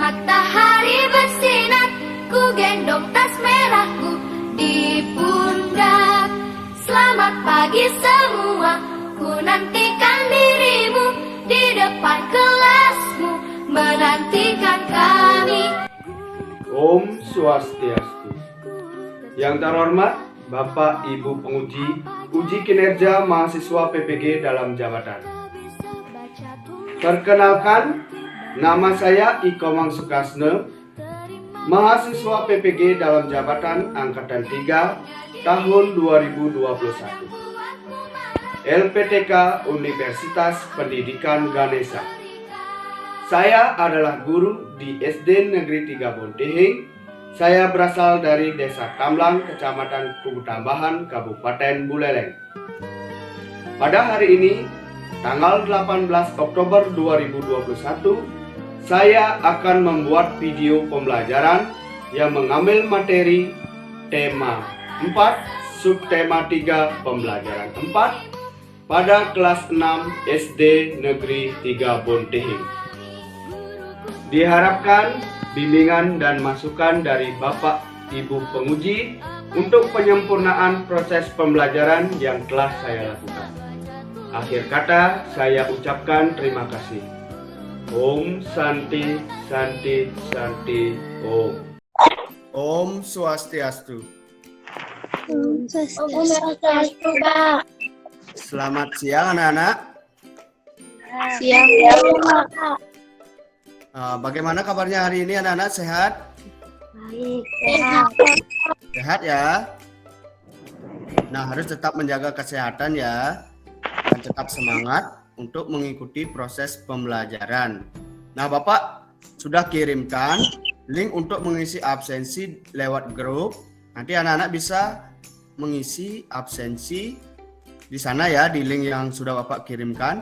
matahari bersinar, ku gendong tas merahku di pundak. Selamat pagi semua, ku nantikan dirimu di depan kelasmu, menantikan kami. Om Swastiastu. Yang terhormat Bapak Ibu Penguji Uji Kinerja Mahasiswa PPG dalam Jabatan. Perkenalkan, nama saya Ikomang Sukasne, mahasiswa PPG dalam Jabatan Angkatan 3 tahun 2021. LPTK Universitas Pendidikan Ganesha. Saya adalah guru di SD Negeri 3 Bontehing. Saya berasal dari Desa Tamlang, Kecamatan Kubu Tambahan, Kabupaten Buleleng. Pada hari ini, tanggal 18 Oktober 2021, saya akan membuat video pembelajaran yang mengambil materi tema 4, subtema 3, pembelajaran 4 pada kelas 6 SD Negeri 3 Bontehing. Diharapkan bimbingan dan masukan dari Bapak Ibu Penguji untuk penyempurnaan proses pembelajaran yang telah saya lakukan. Akhir kata, saya ucapkan terima kasih. Om Santi Santi Santi Om. Om Swastiastu. Om Swastiastu, Pak. Selamat siang anak-anak. Siang, Pak. Bagaimana kabarnya hari ini anak-anak, sehat? Baik, sehat. Sehat ya. Nah, harus tetap menjaga kesehatan ya. Dan tetap semangat untuk mengikuti proses pembelajaran. Nah, Bapak sudah kirimkan link untuk mengisi absensi lewat grup. Nanti anak-anak bisa mengisi absensi di sana ya, di link yang sudah Bapak kirimkan.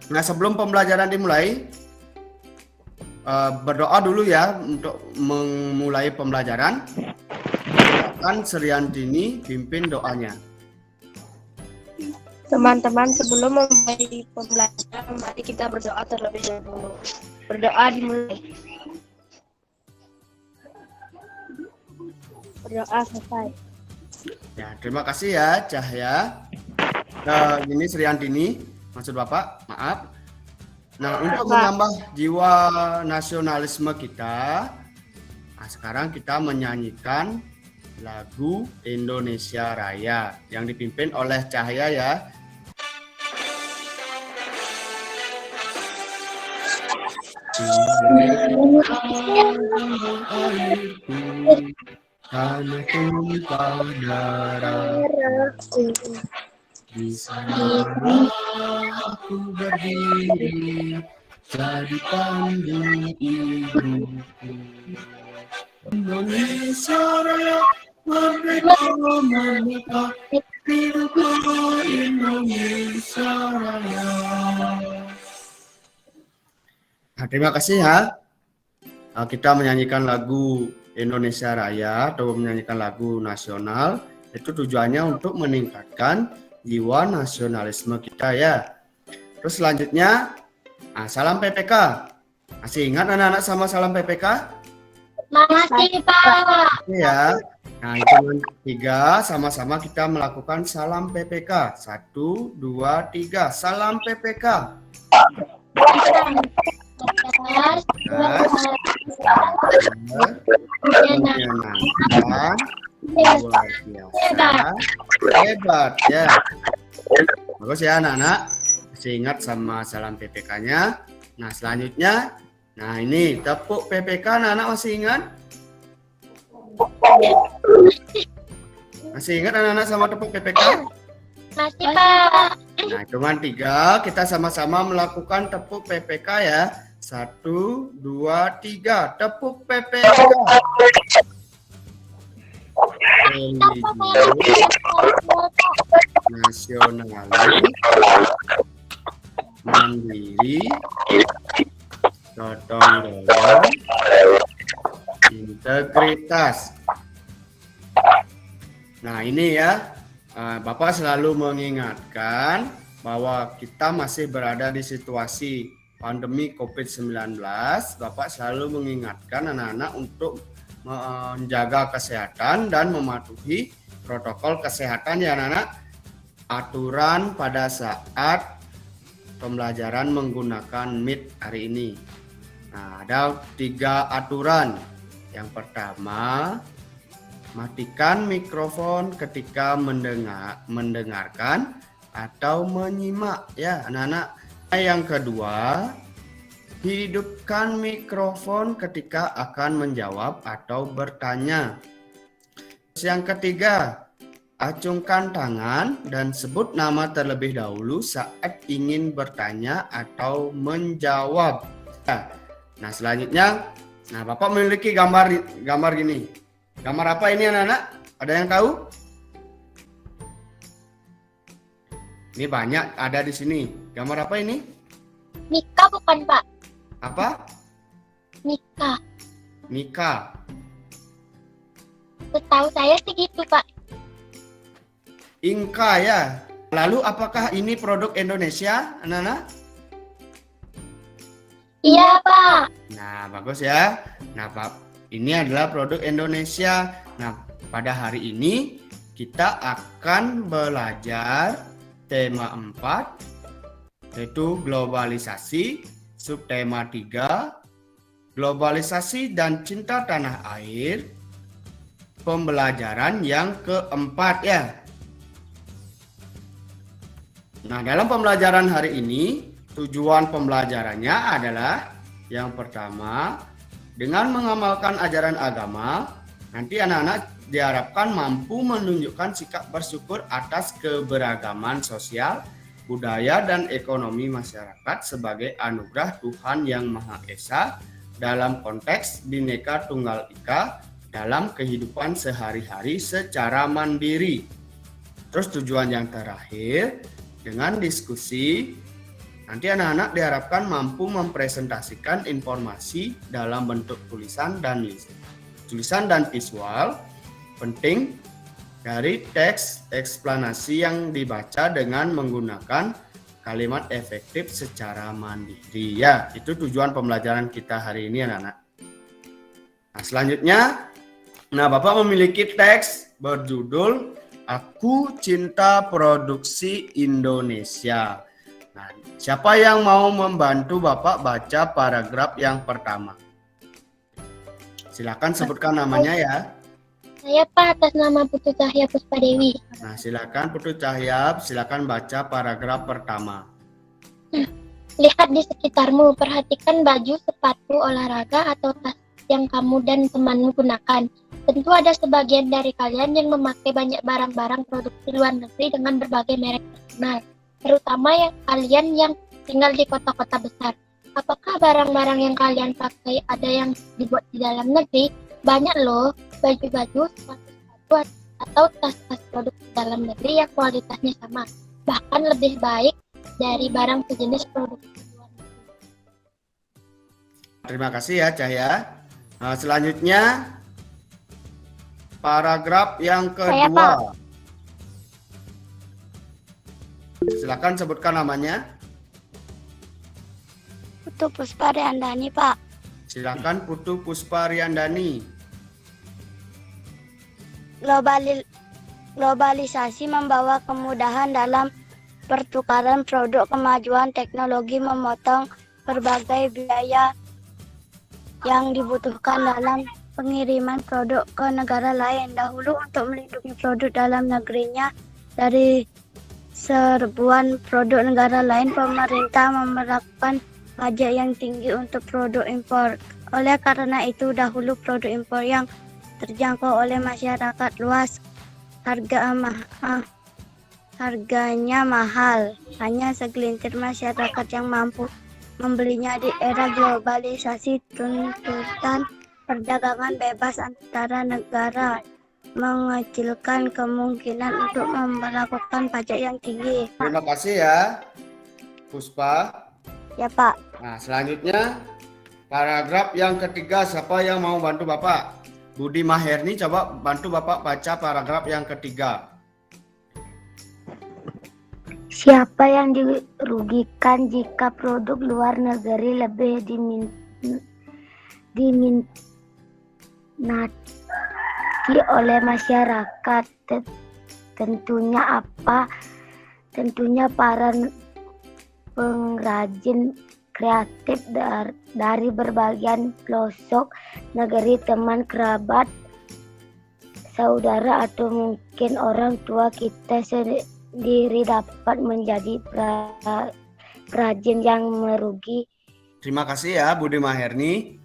Nah, sebelum pembelajaran dimulai, berdoa dulu ya untuk memulai pembelajaran. Silakan Sriantini pimpin doanya. Teman-teman, sebelum memulai pembelajaran, mari kita berdoa terlebih dahulu. Berdoa dimulai. Berdoa selesai. Ya, terima kasih ya Cahya. Ini Sriantini, maksud Bapak, maaf. Nah, untuk menambah jiwa nasionalisme kita, sekarang kita menyanyikan lagu Indonesia Raya yang dipimpin oleh Cahya ya. Tanah tumpah darahku, di sana aku berdiri, jadi pandu ibuku. Indonesia Raya, merdeka merdeka, hiduplah Indonesia Raya. Nah, terima kasih ya. Kita menyanyikan lagu Indonesia Raya atau menyanyikan lagu nasional, itu tujuannya untuk meningkatkan jiwa nasionalisme kita ya. Terus selanjutnya, salam PPK. Masih ingat anak-anak sama salam PPK? Masih, Pak. Ya. Nah, hitungan 3 sama-sama kita melakukan salam PPK. 1, 2, 3. Salam PPK. Menyenangkan, luar biasa, hebat ya. Bagus ya anak-anak. Masih ingat sama salam PPK-nya. Nah, selanjutnya, nah ini tepuk PPK, anak-anak masih ingat? Masih ingat anak-anak sama tepuk PPK? Masih, Pak. Nah, hitungan 3 kita sama-sama melakukan tepuk PPK ya. 1, 2, 3. Tepuk PPK. Nasionalis, mandiri, gotong royong, integritas. Nah, ini ya, Bapak selalu mengingatkan bahwa kita masih berada di situasi pandemi COVID-19, Bapak selalu mengingatkan anak-anak untuk menjaga kesehatan dan mematuhi protokol kesehatan ya anak-anak. Aturan pada saat pembelajaran menggunakan Meet hari ini. Nah, ada 3 aturan. Yang pertama, matikan mikrofon ketika mendengarkan atau menyimak ya anak-anak. Yang kedua, hidupkan mikrofon ketika akan menjawab atau bertanya. Yang ketiga, acungkan tangan dan sebut nama terlebih dahulu saat ingin bertanya atau menjawab. Nah, selanjutnya, Bapak memiliki gambar gini. Gambar apa ini anak-anak? Ada yang tahu? Ini banyak ada di sini. Gambar apa ini? Nikah bukan Pak? Apa? Nikah. Nikah. Setahu saya sih gitu Pak. Inka ya. Lalu apakah ini produk Indonesia, anak-anak? Iya Pak. Nah, bagus ya. Nah, Pak, ini adalah produk Indonesia. Nah, pada hari ini kita akan belajar tema 4, yaitu globalisasi, subtema 3, globalisasi dan cinta tanah air, pembelajaran yang keempat ya. Nah, dalam pembelajaran hari ini, tujuan pembelajarannya adalah yang pertama, dengan mengamalkan ajaran agama, nanti anak-anak diharapkan mampu menunjukkan sikap bersyukur atas keberagaman sosial, budaya, dan ekonomi masyarakat sebagai anugerah Tuhan Yang Maha Esa dalam konteks Bhinneka Tunggal Ika dalam kehidupan sehari-hari secara mandiri. Terus tujuan yang terakhir, dengan diskusi, nanti anak-anak diharapkan mampu mempresentasikan informasi dalam bentuk tulisan dan visual penting dari teks eksplanasi yang dibaca dengan menggunakan kalimat efektif secara mandiri ya. Itu tujuan pembelajaran kita hari ini anak-anak. Nah, selanjutnya, Bapak memiliki teks berjudul Aku Cinta Produksi Indonesia. Nah, siapa yang mau membantu Bapak baca paragraf yang pertama? Silakan sebutkan namanya ya. Saya Pak atas nama Putu Cahya Puspadewi. Nah, silakan Putu Cahya, silakan baca paragraf pertama. Lihat di sekitarmu, perhatikan baju, sepatu, olahraga, atau tas yang kamu dan temanmu gunakan. Tentu ada sebagian dari kalian yang memakai banyak barang-barang produksi luar negeri dengan berbagai merek terkenal, terutama kalian yang tinggal di kota-kota besar. Apakah barang-barang yang kalian pakai ada yang dibuat di dalam negeri? Banyak loh, baju-baju, sepatu-sepatu, atau tas-tas produksi dalam negeri yang kualitasnya sama, bahkan lebih baik dari barang sejenis produksi luar negeri. Terima kasih ya Cahya. Nah, selanjutnya paragraf yang kedua. Silakan sebutkan namanya. Putu Puspa Riandani, Pak. Silakan Putu Puspa Riandani. Globalisasi membawa kemudahan dalam pertukaran produk, kemajuan teknologi memotong berbagai biaya yang dibutuhkan dalam pengiriman produk ke negara lain. Dahulu untuk melindungi produk dalam negerinya dari serbuan produk negara lain, pemerintah menerapkan pajak yang tinggi untuk produk impor. Oleh karena itu, dahulu produk impor yang terjangkau oleh masyarakat luas harganya mahal. Hanya segelintir masyarakat yang mampu membelinya. Di era globalisasi, tuntutan perdagangan bebas antara negara mengecilkan kemungkinan untuk memperlakukan pajak yang tinggi. Terima kasih ya, Puspa. Ya, Pak. Nah, selanjutnya paragraf yang ketiga, siapa yang mau bantu Bapak? Budi Maherni, coba bantu Bapak baca paragraf yang ketiga. Siapa yang dirugikan jika produk luar negeri lebih diminati oleh masyarakat? Tentunya para pengrajin kreatif dari berbagai pelosok negeri, teman, kerabat, saudara, atau mungkin orang tua kita sendiri dapat menjadi perajin yang merugi. Terima kasih ya Budi Maherni.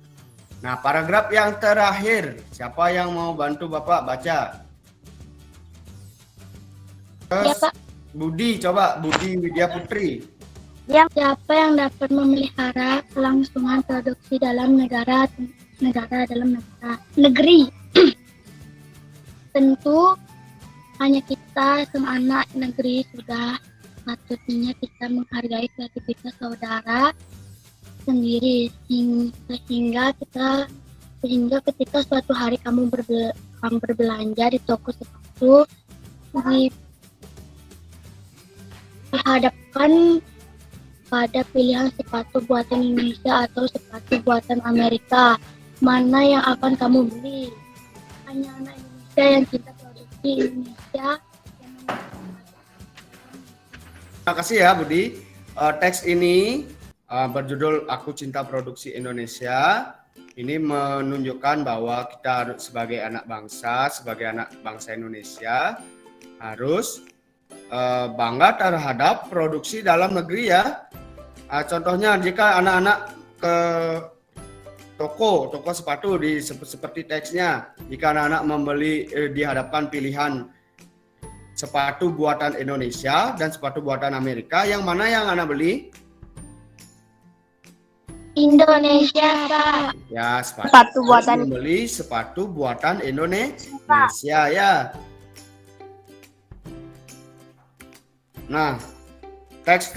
Nah, paragraf yang terakhir, siapa yang mau bantu Bapak baca? Ya, Pak. Budi, coba Budi Widya Putri. Siapa yang dapat memelihara kelangsungan produksi dalam negeri? Tentu hanya kita semua anak negeri. Sudah patutnya kita menghargai kreativitas saudara sendiri, sehingga ketika suatu hari kamu berbelanja di toko sepatu, dihadapkan pada pilihan sepatu buatan Indonesia atau sepatu buatan Amerika, mana yang akan kamu beli? Hanya anak Indonesia yang cinta produksi Indonesia. Terima kasih ya Budi. Teks ini berjudul Aku Cinta Produksi Indonesia. Ini menunjukkan bahwa kita harus sebagai anak bangsa Indonesia harus bangga terhadap produksi dalam negeri ya. Contohnya jika anak-anak ke toko sepatu seperti teksnya, jika anak-anak membeli dihadapkan pilihan sepatu buatan Indonesia dan sepatu buatan Amerika, yang mana yang anak beli? Indonesia, Pak. Ya, Sepatu buatan membeli sepatu buatan Indonesia ya. Nah, teks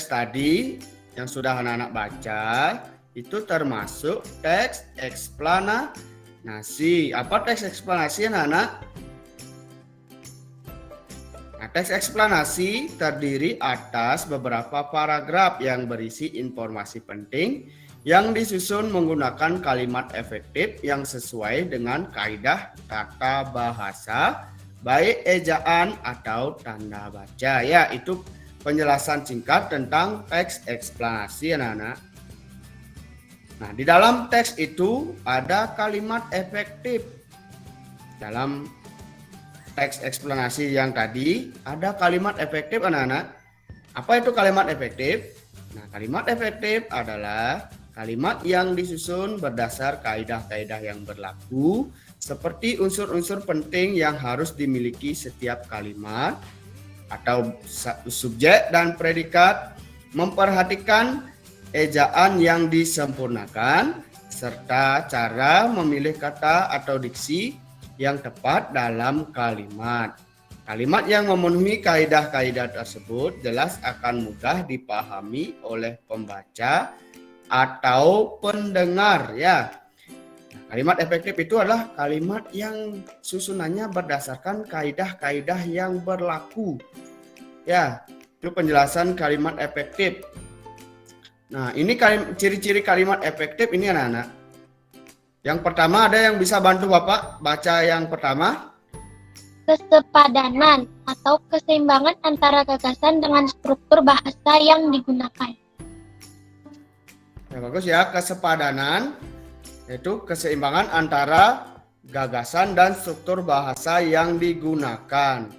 tadi yang sudah anak-anak baca itu termasuk teks eksplanasi. Apa teks eksplanasi anak-anak? Nah, teks eksplanasi terdiri atas beberapa paragraf yang berisi informasi penting yang disusun menggunakan kalimat efektif yang sesuai dengan kaidah tata bahasa, baik ejaan atau tanda baca. Ya, itu penjelasan singkat tentang teks eksplanasi anak-anak. Nah, di dalam teks itu ada kalimat efektif. Dalam teks eksplanasi yang tadi ada kalimat efektif anak-anak. Apa itu kalimat efektif? Nah, kalimat efektif adalah kalimat yang disusun berdasar kaidah-kaidah yang berlaku, seperti unsur-unsur penting yang harus dimiliki setiap kalimat atau subjek dan predikat, memperhatikan ejaan yang disempurnakan, serta cara memilih kata atau diksi yang tepat dalam kalimat. Kalimat yang memenuhi kaidah-kaidah tersebut jelas akan mudah dipahami oleh pembaca atau pendengar ya. Kalimat efektif itu adalah kalimat yang susunannya berdasarkan kaidah-kaidah yang berlaku. Ya, itu penjelasan kalimat efektif. Nah, ini ciri-ciri kalimat efektif ini anak-anak. Yang pertama, ada yang bisa bantu Bapak baca yang pertama? Kesepadanan atau keseimbangan antara gagasan dengan struktur bahasa yang digunakan. Ya, bagus ya, kesepadanan yaitu keseimbangan antara gagasan dan struktur bahasa yang digunakan.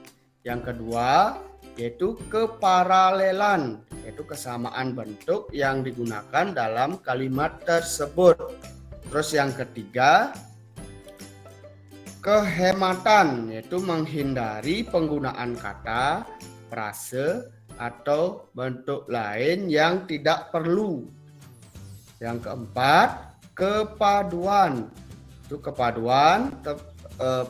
Yang kedua, yaitu keparalelan, yaitu kesamaan bentuk yang digunakan dalam kalimat tersebut. Terus yang ketiga, kehematan, yaitu menghindari penggunaan kata, frase, atau bentuk lain yang tidak perlu. Yang keempat, kepaduan, itu kepaduan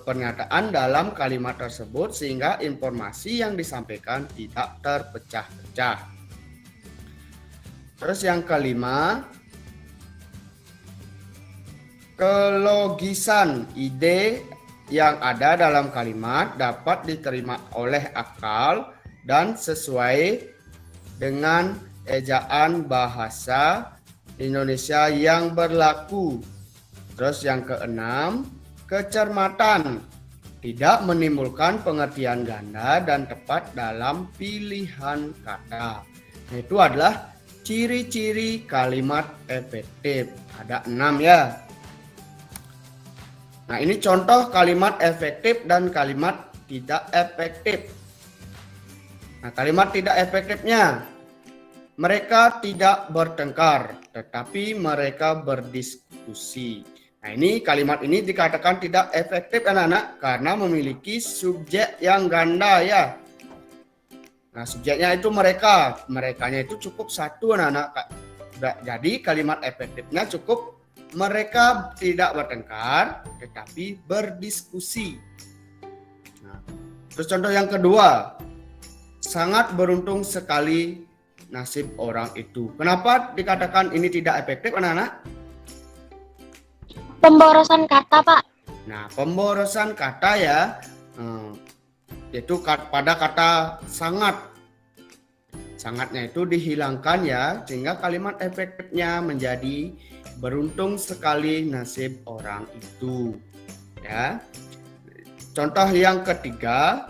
pernyataan dalam kalimat tersebut sehingga informasi yang disampaikan tidak terpecah-pecah. Terus yang kelima, kelogisan, ide yang ada dalam kalimat dapat diterima oleh akal dan sesuai dengan ejaan bahasa Indonesia yang berlaku. Terus yang keenam, kecermatan, tidak menimbulkan pengertian ganda dan tepat dalam pilihan kata. Itu adalah ciri-ciri kalimat efektif. Ada 6 ya. Nah, ini contoh kalimat efektif dan kalimat tidak efektif. Nah, kalimat tidak efektifnya, mereka tidak bertengkar, tetapi mereka berdiskusi. Nah, ini kalimat ini dikatakan tidak efektif anak-anak karena memiliki subjek yang ganda ya. Nah, subjeknya itu mereka, merekanya itu cukup satu anak-anak. Jadi kalimat efektifnya cukup mereka tidak bertengkar, tetapi berdiskusi. Nah, terus contoh yang kedua, sangat beruntung sekali nasib orang itu. Kenapa dikatakan ini tidak efektif anak-anak? Pemborosan kata, Pak. Nah, pemborosan kata ya, itu pada kata sangat. Sangatnya itu dihilangkan ya, sehingga kalimat efektifnya menjadi beruntung sekali nasib orang itu. Ya. Contoh yang ketiga,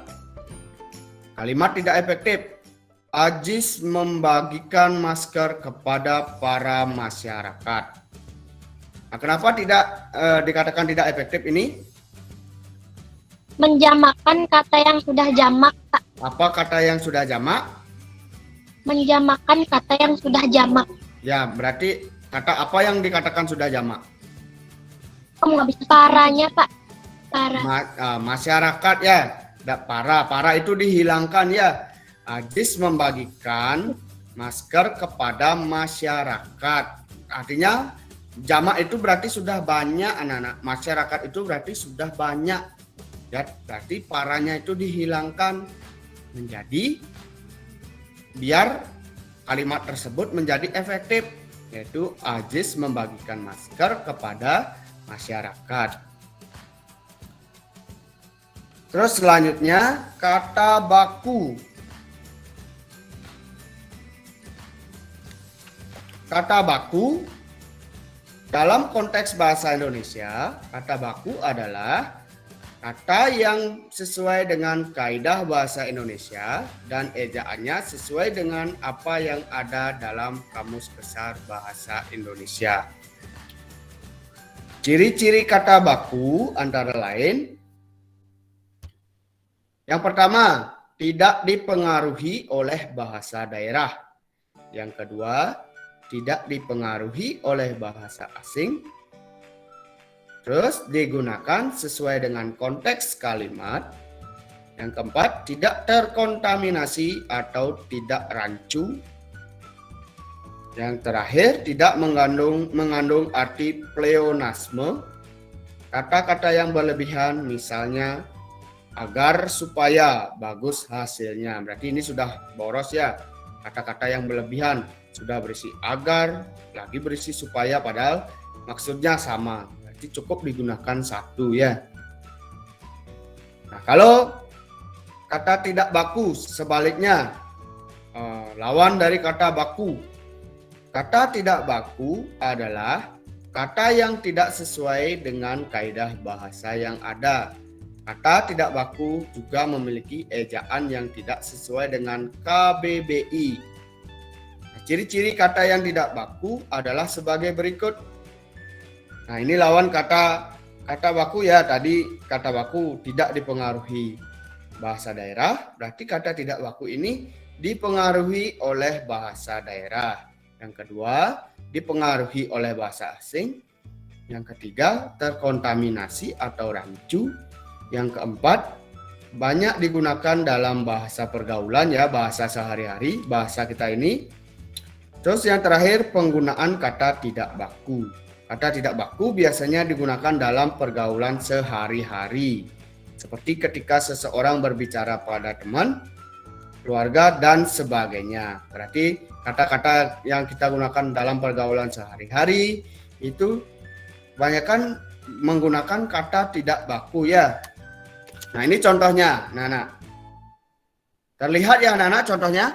kalimat tidak efektif. Ajis membagikan masker kepada para masyarakat. Nah, kenapa tidak dikatakan tidak efektif ini? Menjamakan kata yang sudah jamak, Pak. Apa kata yang sudah jamak? Menjamakan kata yang sudah jamak. Ya, berarti kata apa yang dikatakan sudah jamak? Kamu nggak bisa paranya, Pak. Para. Masyarakat ya. Para itu dihilangkan ya. Ajis membagikan masker kepada masyarakat. Artinya jamak itu berarti sudah banyak anak-anak. Masyarakat itu berarti sudah banyak. Ya, berarti paranya itu dihilangkan menjadi biar kalimat tersebut menjadi efektif, yaitu Ajis membagikan masker kepada masyarakat. Terus selanjutnya kata baku. Kata baku dalam konteks bahasa Indonesia, kata baku adalah kata yang sesuai dengan kaidah bahasa Indonesia dan ejaannya sesuai dengan apa yang ada dalam Kamus Besar Bahasa Indonesia. Ciri-ciri kata baku antara lain, yang pertama, tidak dipengaruhi oleh bahasa daerah. Yang kedua, tidak dipengaruhi oleh bahasa asing. Terus digunakan sesuai dengan konteks kalimat. Yang keempat, tidak terkontaminasi atau tidak rancu. Yang terakhir, tidak mengandung arti pleonasme. Kata-kata yang berlebihan misalnya agar supaya bagus hasilnya. Berarti ini sudah boros ya. Kata-kata yang berlebihan sudah berisi agar, lagi berisi supaya, padahal maksudnya sama. Berarti cukup digunakan satu ya. Nah, kalau kata tidak baku sebaliknya, lawan dari kata baku. Kata tidak baku adalah kata yang tidak sesuai dengan kaidah bahasa yang ada. Kata tidak baku juga memiliki ejaan yang tidak sesuai dengan KBBI. Ciri-ciri kata yang tidak baku adalah sebagai berikut. Nah, ini lawan kata baku ya. Tadi kata baku tidak dipengaruhi bahasa daerah, berarti kata tidak baku ini dipengaruhi oleh bahasa daerah. Yang kedua, dipengaruhi oleh bahasa asing. Yang ketiga, terkontaminasi atau rancu. Yang keempat, banyak digunakan dalam bahasa pergaulan ya, bahasa sehari-hari, bahasa kita ini. Terus yang terakhir, penggunaan kata tidak baku. Kata tidak baku biasanya digunakan dalam pergaulan sehari-hari. Seperti ketika seseorang berbicara pada teman, keluarga, dan sebagainya. Berarti kata-kata yang kita gunakan dalam pergaulan sehari-hari itu kebanyakan menggunakan kata tidak baku ya. Nah, ini contohnya. Nah. Terlihat ya anak-anak contohnya?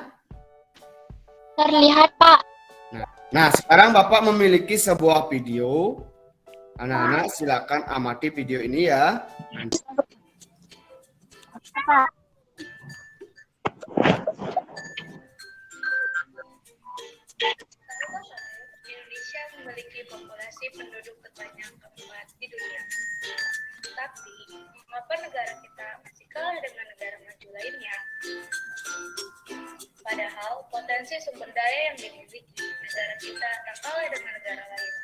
Terlihat, Pak. Nah, sekarang Bapak memiliki sebuah video. Anak-anak silakan amati video ini ya. Indonesia memiliki populasi penduduk terbanyak keempat di dunia. Tapi, mengapa negara kita masih kalah dengan negara maju lainnya? Padahal, potensi sumber daya yang dimiliki negara kita tak kalah dengan negara lain.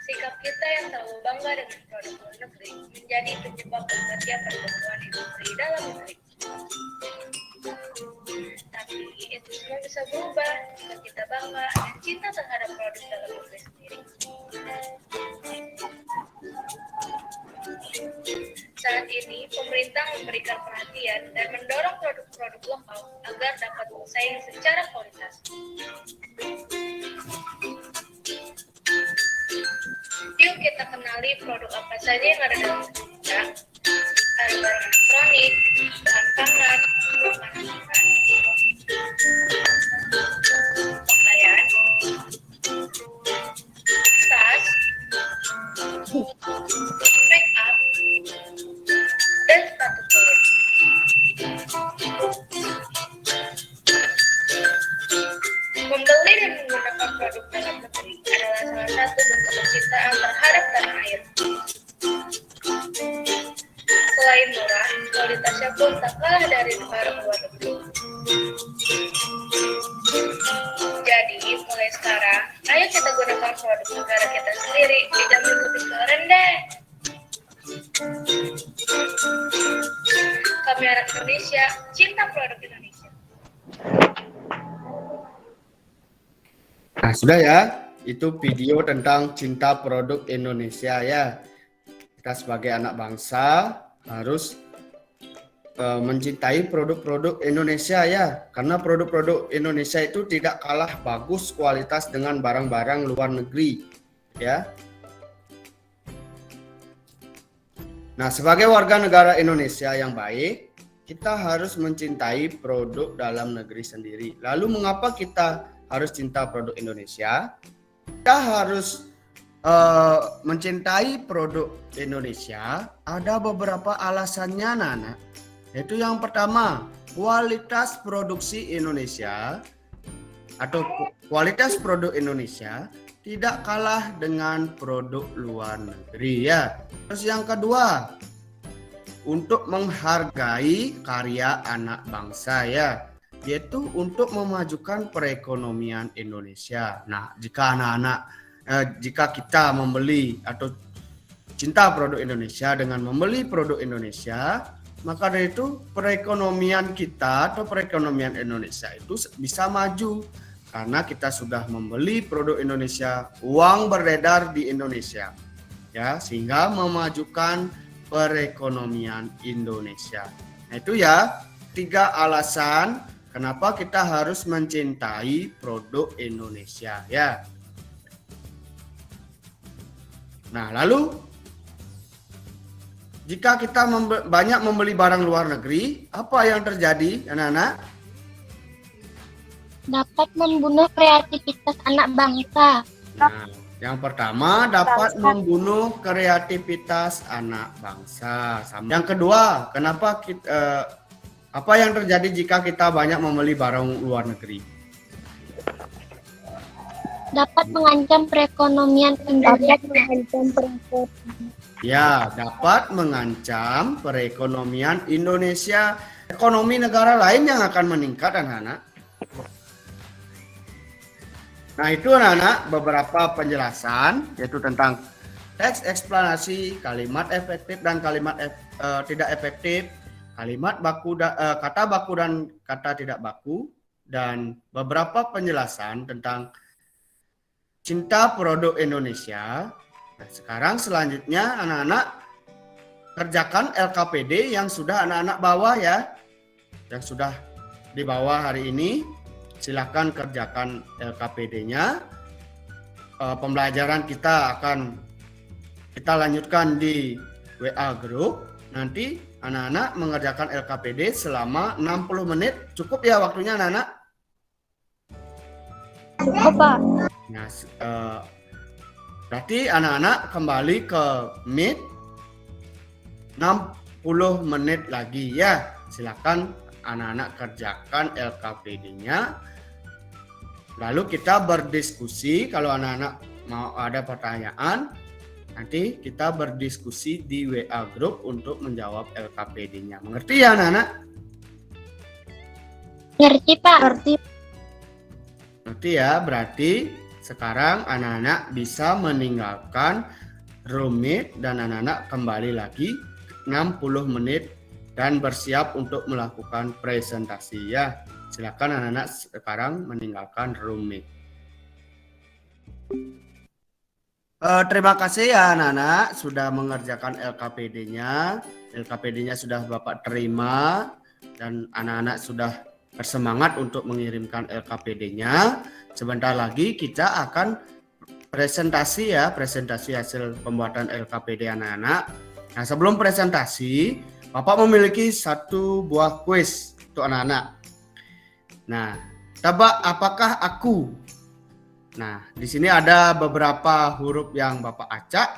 Sikap kita yang terlalu bangga dengan produk luar negeri menjadi penyebab berbagai pertumbuhan industri dalam negeri. Tapi itu semua bisa berubah jika kita bangga dan cinta terhadap produk dalam negeri sendiri. Saat ini, pemerintah memberikan perhatian dan mendorong produk-produk lokal agar dapat bersaing secara kualitas. Yuk kita kenali produk apa saja yang ada dalam negeri kita. Ada barang elektronik, bahan pangan, makanan, pakaian, tas, make up, dan sepatu kulit. Membeli dan menggunakan produk dalam negeri adalah salah satu bentuk kecintaan terhadap tanah air. Selain murah, kualitasnya pun tak kalah dari barang luar negeri. Jadi, mulai sekarang, ayo kita gunakan produk negara kita sendiri, dijamin lebih keren deh. Kami anak Indonesia, cinta produk Indonesia. Nah, sudah ya. Itu video tentang cinta produk Indonesia ya. Kita sebagai anak bangsa harus mencintai produk-produk Indonesia ya. Karena produk-produk Indonesia itu tidak kalah bagus kualitas dengan barang-barang luar negeri ya. Nah, sebagai warga negara Indonesia yang baik, kita harus mencintai produk dalam negeri sendiri. Lalu mengapa kita harus cinta produk Indonesia? Kita harus mencintai produk Indonesia. Ada beberapa alasannya, Nana. Yaitu yang pertama, kualitas produksi Indonesia atau kualitas produk Indonesia tidak kalah dengan produk luar negeri ya. Terus yang kedua, untuk menghargai karya anak bangsa ya, yaitu untuk memajukan perekonomian Indonesia. Nah, jika kita membeli atau cinta produk Indonesia dengan membeli produk Indonesia, maka dari itu perekonomian kita atau perekonomian Indonesia itu bisa maju karena kita sudah membeli produk Indonesia, uang beredar di Indonesia ya, sehingga memajukan perekonomian Indonesia. Nah, itu ya 3 alasan kenapa kita harus mencintai produk Indonesia ya. Nah, lalu jika kita banyak membeli barang luar negeri, apa yang terjadi, anak-anak? Dapat membunuh kreativitas anak bangsa. Nah, yang pertama dapat membunuh kreativitas anak bangsa. Yang kedua, apa yang terjadi jika kita banyak membeli barang luar negeri? Dapat mengancam perekonomian Indonesia. Ya, dapat mengancam perekonomian Indonesia. Ekonomi negara lain yang akan meningkat, anak-anak. Nah, itu anak-anak beberapa penjelasan, yaitu tentang teks eksplanasi, kalimat efektif dan kalimat tidak efektif, kalimat baku, kata baku dan kata tidak baku, dan beberapa penjelasan tentang cinta produk Indonesia. Nah, sekarang selanjutnya anak-anak kerjakan LKPD yang sudah anak-anak bawa ya. Yang sudah dibawa hari ini, silakan kerjakan LKPD-nya. Pembelajaran kita akan kita lanjutkan di WA group. Nanti anak-anak mengerjakan LKPD selama 60 menit. Cukup ya waktunya anak-anak? Cukup, Pak. Nah, berarti anak-anak kembali ke Meet 60 menit lagi ya. Silakan anak-anak kerjakan LKPD-nya. Lalu kita berdiskusi. Kalau anak-anak mau ada pertanyaan, nanti kita berdiskusi di WA Group untuk menjawab LKPD-nya. Mengerti ya anak-anak? Ngerti, Pak. Ngerti ya, berarti sekarang anak-anak bisa meninggalkan Rumit dan anak-anak kembali lagi 60 menit dan bersiap untuk melakukan presentasi ya. Silakan anak-anak sekarang meninggalkan Rumit. Terima kasih ya anak-anak sudah mengerjakan LKPD-nya. LKPD-nya sudah Bapak terima dan anak-anak sudah bersemangat untuk mengirimkan LKPD-nya. Sebentar lagi kita akan presentasi ya, presentasi hasil pembuatan LKPD anak-anak. Nah, sebelum presentasi, Bapak memiliki satu buah kuis untuk anak-anak. Nah, tebak apakah aku? Nah, di sini ada beberapa huruf yang Bapak acak.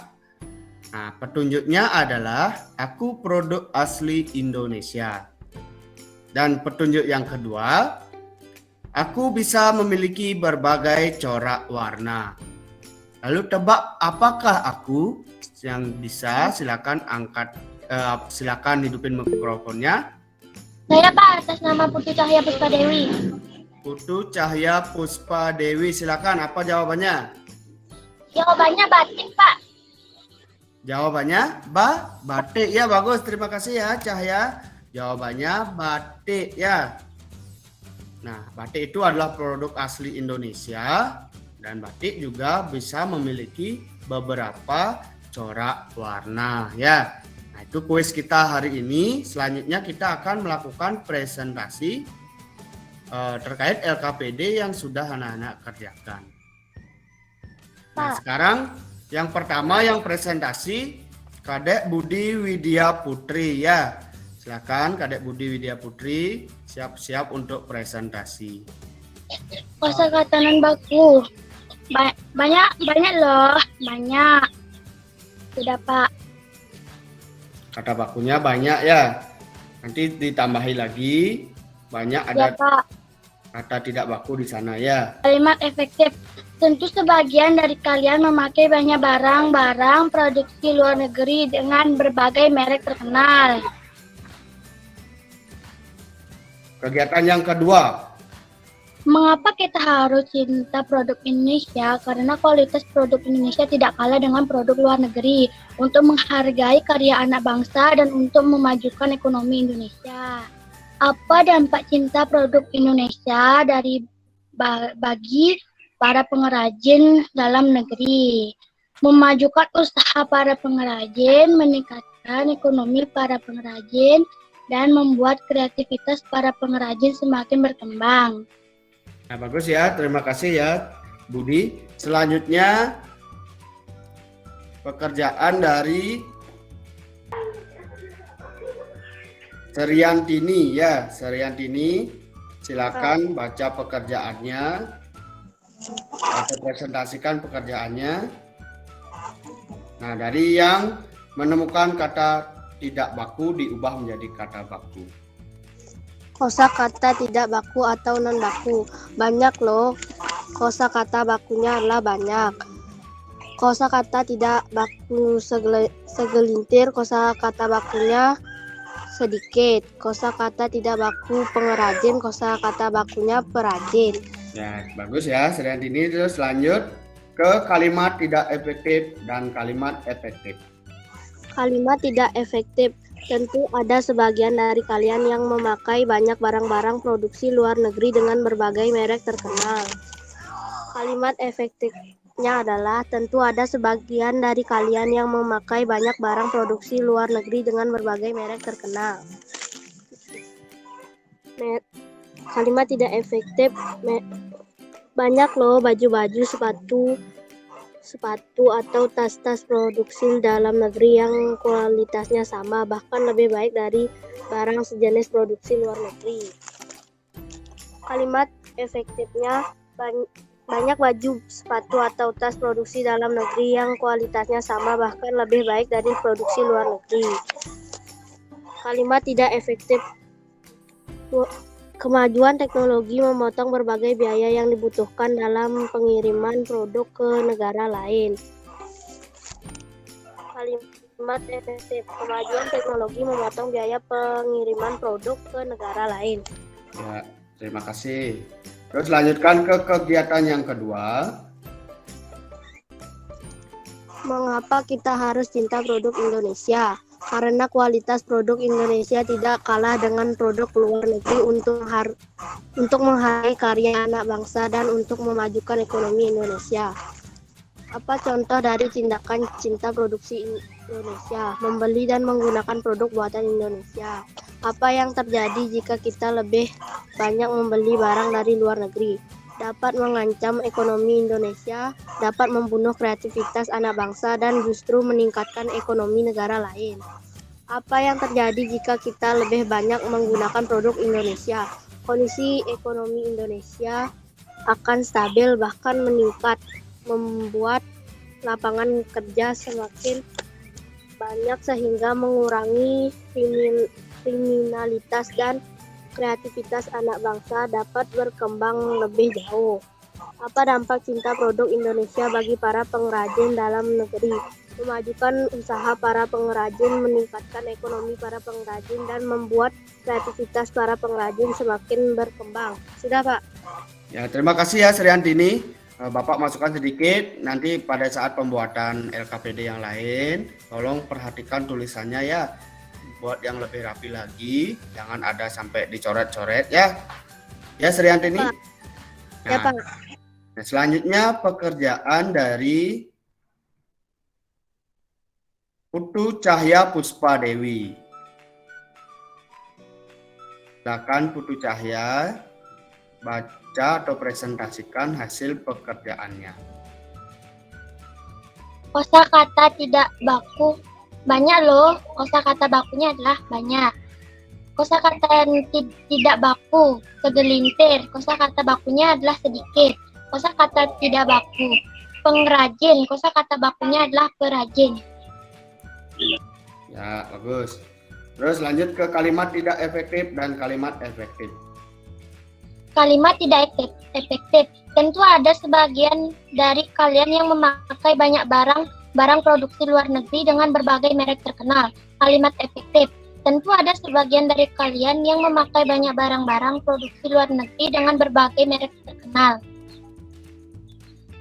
Nah, petunjuknya adalah aku produk asli Indonesia. Dan petunjuk yang kedua, aku bisa memiliki berbagai corak warna. Lalu tebak apakah aku? Yang bisa silakan silakan hidupin mikrofonnya. Saya, Pak, atas nama Putri Cahaya Puspa Dewi. Putu Cahya Puspa Dewi, silakan apa jawabannya? Jawabannya batik, Pak. Jawabannya batik ya, bagus, terima kasih ya Cahya. Jawabannya batik ya. Nah, batik itu adalah produk asli Indonesia dan batik juga bisa memiliki beberapa corak warna ya. Nah, itu kuis kita hari ini. Selanjutnya kita akan melakukan presentasi terkait LKPD yang sudah anak-anak kerjakan. Nah, sekarang yang pertama yang presentasi Kadek Budi Widya Putri ya. Silakan Kadek Budi Widya Putri siap-siap untuk presentasi. Kosakata nan baku. Banyak loh, banyak. Sudah, Pak. Kata bakunya banyak ya. Nanti ditambahi lagi. Banyak Ya, ada Pak. kata tidak baku di sana ya. Kalimat efektif. Tentu sebagian dari kalian memakai banyak barang-barang produksi luar negeri dengan berbagai merek terkenal. Kegiatan yang kedua. Mengapa kita harus cinta produk Indonesia? Karena kualitas produk Indonesia tidak kalah dengan produk luar negeri. Untuk menghargai karya anak bangsa dan untuk memajukan ekonomi Indonesia. Apa dampak cinta produk Indonesia bagi para pengrajin dalam negeri? Memajukan usaha para pengrajin, meningkatkan ekonomi para pengrajin, dan membuat kreativitas para pengrajin semakin berkembang. Nah, bagus ya, terima kasih ya Budi. Selanjutnya pekerjaan dari Seriantini ya, Seriantini silakan baca pekerjaannya atau presentasikan pekerjaannya. Nah, dari yang menemukan kata tidak baku diubah menjadi kata baku. Kosakata tidak baku atau non baku. Banyak loh. Kosakata bakunya adalah banyak. Kosakata tidak baku segelintir. Kosakata bakunya sedikit. Kosakata tidak baku pengrajin. Kosakata bakunya perajin. Ya, bagus ya, Seriantini. Terus lanjut ke kalimat tidak efektif dan kalimat efektif. Kalimat tidak efektif. Tentu ada sebagian dari kalian yang memakai banyak barang-barang produksi luar negeri dengan berbagai merek terkenal. Kalimat efektifnya adalah tentu ada sebagian dari kalian yang memakai banyak barang produksi luar negeri dengan berbagai merek terkenal. Kalimat tidak efektif. Banyak loh baju-baju, sepatu, sepatu atau tas-tas produksi dalam negeri yang kualitasnya sama, bahkan lebih baik dari barang sejenis produksi luar negeri. Kalimat efektifnya, banyak baju, sepatu atau tas produksi dalam negeri yang kualitasnya sama, bahkan lebih baik dari produksi luar negeri. Kalimat tidak efektif, kemajuan teknologi memotong berbagai biaya yang dibutuhkan dalam pengiriman produk ke negara lain. Kalimat efektif, kemajuan teknologi memotong biaya pengiriman produk ke negara lain. Ya, terima kasih. Terus lanjutkan ke kegiatan yang kedua. Mengapa kita harus cinta produk Indonesia? Karena kualitas produk Indonesia tidak kalah dengan produk luar negeri untuk menghargai karya anak bangsa dan untuk memajukan ekonomi Indonesia. Apa contoh dari tindakan cinta produksi Indonesia? Membeli dan menggunakan produk buatan Indonesia. Apa yang terjadi jika kita lebih banyak membeli barang dari luar negeri? Dapat mengancam ekonomi Indonesia, dapat membunuh kreativitas anak bangsa, dan justru meningkatkan ekonomi negara lain. Apa yang terjadi jika kita lebih banyak menggunakan produk Indonesia? Kondisi ekonomi Indonesia akan stabil bahkan meningkat, membuat lapangan kerja semakin banyak sehingga mengurangi kriminalitas dan kreativitas anak bangsa dapat berkembang lebih jauh. Apa dampak cinta produk Indonesia bagi para pengrajin dalam negeri? Memajukan usaha para pengrajin, meningkatkan ekonomi para pengrajin, dan membuat kreativitas para pengrajin semakin berkembang. Sudah, Pak? Ya, terima kasih ya Sriantini. Bapak masukkan sedikit, nanti pada saat pembuatan LKPD yang lain, tolong perhatikan tulisannya ya. Buat yang lebih rapi lagi, jangan ada sampai dicoret-coret ya. Ya Sriantini. Pak. Ya, Pak. Nah, selanjutnya pekerjaan dari Putu Cahya Puspa Dewi. Silakan Putu Cahya baca atau presentasikan hasil pekerjaannya. Kosakata tidak baku banyak loh. Kosakata bakunya adalah banyak. Kosakata yang tidak baku segelintir. Kosakata bakunya adalah sedikit. Kosakata tidak baku pengrajin. Kosakata bakunya adalah perajin. Ya, bagus. Terus lanjut ke kalimat tidak efektif dan kalimat efektif. Kalimat tidak efektif. Tentu ada sebagian dari kalian yang memakai banyak barang produksi luar negeri dengan berbagai merek terkenal. Kalimat efektif. Tentu ada sebagian dari kalian yang memakai banyak barang-barang produksi luar negeri dengan berbagai merek terkenal.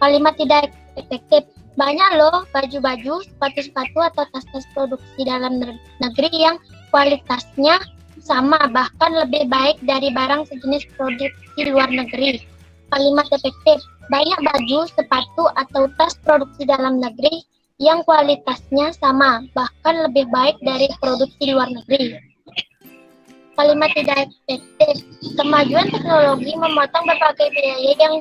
Kalimat tidak efektif. Banyak loh baju-baju, sepatu-sepatu atau tas-tas produksi dalam negeri yang kualitasnya sama, bahkan lebih baik dari barang sejenis produksi luar negeri. Kalimat efektif. Banyak baju, sepatu atau tas produksi dalam negeri yang kualitasnya sama, bahkan lebih baik dari produksi luar negeri. Kalimat tidak efektif. Kemajuan teknologi memotong berbagai biaya yang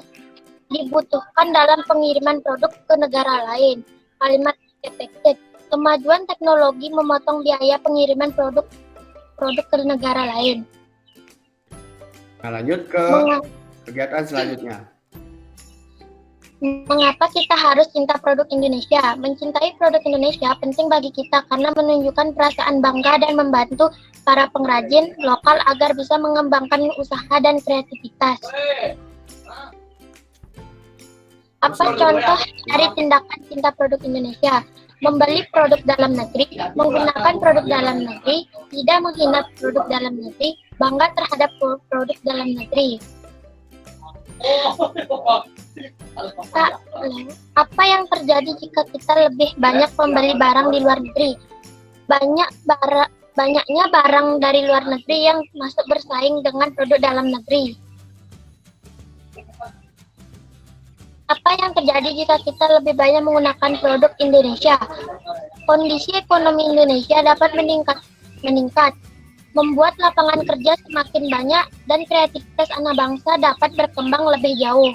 dibutuhkan dalam pengiriman produk ke negara lain. Kalimat efektif. Kemajuan teknologi memotong biaya pengiriman produk ke negara lain. Nah, lanjut ke kegiatan selanjutnya. Mengapa kita harus cinta produk Indonesia? Mencintai produk Indonesia penting bagi kita karena menunjukkan perasaan bangga dan membantu para pengrajin lokal agar bisa mengembangkan usaha dan kreativitas. Apa contoh dari tindakan cinta produk Indonesia? Membeli produk dalam negeri, menggunakan produk dalam negeri, tidak menghina produk dalam negeri, bangga terhadap produk dalam negeri. Apa yang terjadi jika kita lebih banyak membeli barang di luar negeri? Banyaknya barang dari luar negeri yang masuk bersaing dengan produk dalam negeri. Apa yang terjadi jika kita lebih banyak menggunakan produk Indonesia? Kondisi ekonomi Indonesia dapat meningkat, membuat lapangan kerja semakin banyak dan kreativitas anak bangsa dapat berkembang lebih jauh.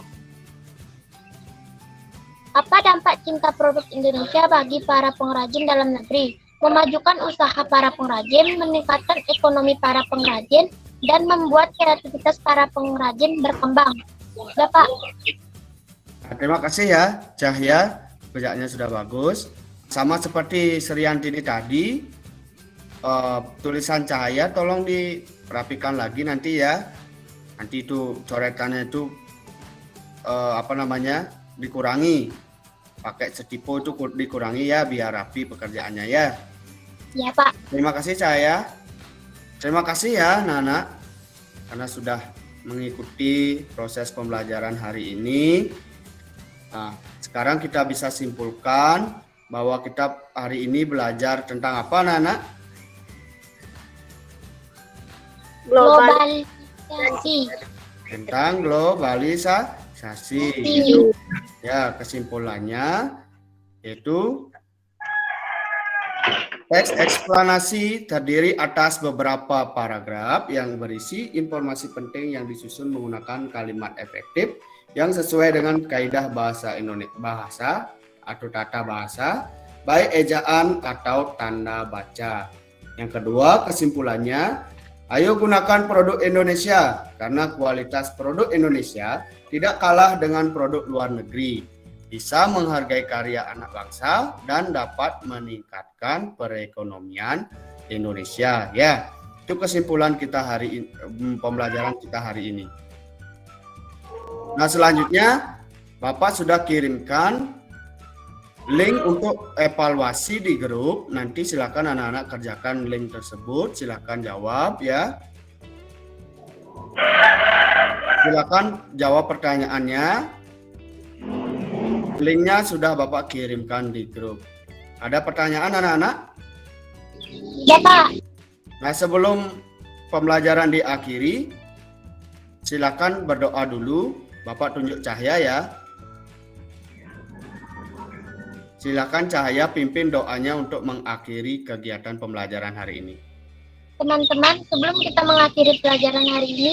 Apa dampak cinta produk Indonesia bagi para pengrajin dalam negeri? Memajukan usaha para pengrajin, meningkatkan ekonomi para pengrajin, dan membuat kreativitas para pengrajin berkembang. Bapak. Nah, terima kasih ya, Cahya. Kerjanya sudah bagus. Sama seperti Sriantini tadi, tulisan Cahaya tolong dirapikan lagi nanti ya. Nanti itu coretannya itu dikurangi. Pakai setipo itu dikurangi ya, biar rapi pekerjaannya ya. Ya, Pak. Terima kasih Cahaya. Terima kasih ya Nana, karena sudah mengikuti proses pembelajaran hari ini. Nah, sekarang kita bisa simpulkan bahwa kita hari ini belajar tentang apa, Nana? Globalisasi. Tentang globalisasi. Ya, kesimpulannya yaitu teks eksplanasi terdiri atas beberapa paragraf yang berisi informasi penting yang disusun menggunakan kalimat efektif yang sesuai dengan kaidah bahasa Indonesia atau tata bahasa, baik ejaan atau tanda baca. Yang kedua, kesimpulannya, ayo gunakan produk Indonesia karena kualitas produk Indonesia tidak kalah dengan produk luar negeri, bisa menghargai karya anak bangsa dan dapat meningkatkan perekonomian Indonesia. Ya, itu kesimpulan kita hari ini, pembelajaran kita hari ini. Nah, selanjutnya Bapak sudah kirimkan link untuk evaluasi di grup. Nanti silakan anak-anak kerjakan link tersebut, silakan jawab ya. Silakan jawab pertanyaannya. Linknya sudah Bapak kirimkan di grup. Ada pertanyaan anak-anak? Ya, Pak. Nah, sebelum pembelajaran diakhiri, silakan berdoa dulu. Bapak tunjuk Cahaya ya. Silakan Cahaya pimpin doanya untuk mengakhiri kegiatan pembelajaran hari ini. Teman-teman, sebelum kita mengakhiri pelajaran hari ini,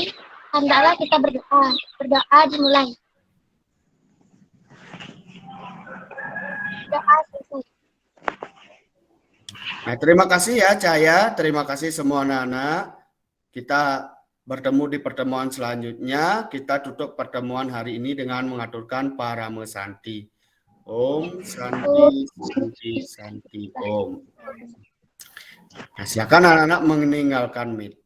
hendaklah kita berdoa. Berdoa dimulai. Doa selesai. Nah, terima kasih ya Cahaya, terima kasih semua anak-anak. Kita bertemu di pertemuan selanjutnya. Kita tutup pertemuan hari ini dengan mengaturkan Parame Santi. Om Santi, Santi, Santi, Om. Nah, silakan anak-anak meninggalkan meet.